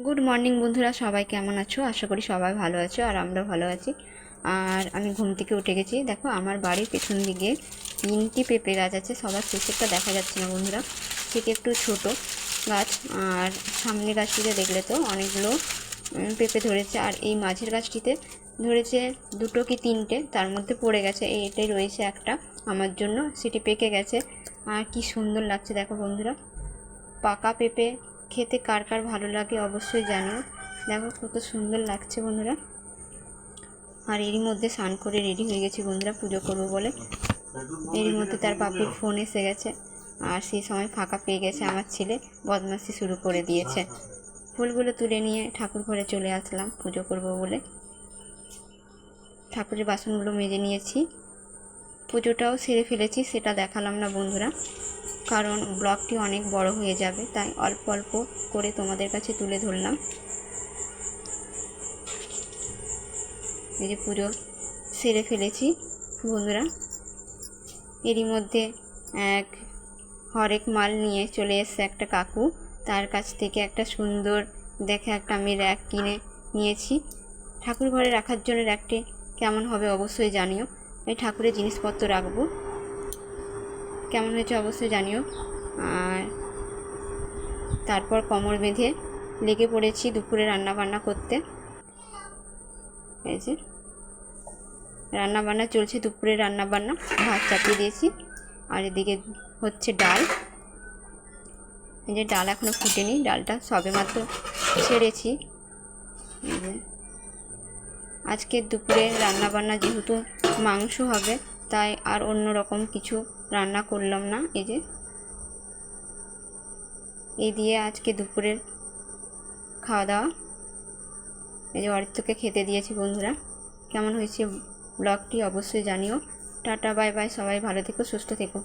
Good morning বন্ধুরা, সবাই কেমন আছো? আশা করি সবাই ভালো আছো আর আমরা ভালো আছি। আর আমি ঘুম থেকে উঠে গেছি। দেখো আমার বাড়ির পেছন দিকে 3টি পেঁপে গাছ আছে। সবার শেষেরটা দেখা যাচ্ছে না বন্ধুরা, সেটি একটু ছোট গাছ। আর সামনে গাছটিতে দেখলে তো অনেকগুলো পেঁপে ধরেছে। আর এই মাঝের গাছটিতে ধরেছে 2টো কি 3টে, তার মধ্যে পড়ে গেছে। এটাই রয়েছে একটা আমার জন্য, সেটি পেকে গেছে। আর কি সুন্দর লাগছে দেখো বন্ধুরা, পাকা পেঁপে খেতে কার কার ভালো লাগে অবশ্যই জানিও। দেখো কত সুন্দর লাগছে বন্ধুরা। আর এরই মধ্যে স্নান করে রেডি হয়ে গেছি বন্ধুরা, পুজো করবো বলে। এরই মধ্যে তার পাপুর ফোন এসে গেছে, আর সেই সময় ফাঁকা পেয়ে গেছে আমার ছেলে, বদমাশি শুরু করে দিয়েছে। ফুলগুলো তুলে নিয়ে ঠাকুর ঘরে চলে আসলাম পুজো করব বলে। ঠাকুরের বাসনগুলো মেজে নিয়েছি, পুজোটাও সেরে ফেলেছি। সেটা দেখালাম না বন্ধুরা, কারণ ব্লগটি অনেক বড় হয়ে যাবে, তাই অল্প অল্প করে তোমাদের কাছে তুলে ধরলাম। এই যে পুজো সেরে ফেলেছি বন্ধুরা। এরই মধ্যে এক হরেক মাল নিয়ে চলে এসছে একটা কাকু, তার কাছ থেকে একটা সুন্দর দেখে একটা আমি র্যাক কিনে নিয়েছি। ঠাকুর ঘরে রাখার জন্য র্যাকটি কেমন হবে অবশ্যই জানিও। এই ঠাকুরের জিনিসপত্র রাখবো, কেমন হয়েছে অবশ্যই জানিও। আর তারপর কোমর বেঁধে লেগে পড়েছি দুপুরে রান্না বান্না করতে। এই যে রান্না বান্না চলছে, দুপুরে রান্না বান্না। ভাত চাপিয়ে দিয়েছি, আর এদিকে হচ্ছে ডাল। এই যে ডাল এখনও ফুটেনি, ডালটা সবে মাত্র ছেড়েছি। এই যে আজকে দুপুরে রান্না বান্না যেহেতু মাংস হবে, তাই আর অন্য রকম কিছু রান্না করলাম না। এই যে এই দিয়ে আজকে দুপুরের খাওয়া দাওয়া। এই যে অরিত্রকে খেতে দিয়েছি বন্ধুরা। কেমন হয়েছে ব্লগটি অবশ্যই জানিও। টাটা বাই বাই, সবাই ভালো থেকো, সুস্থ থেকো।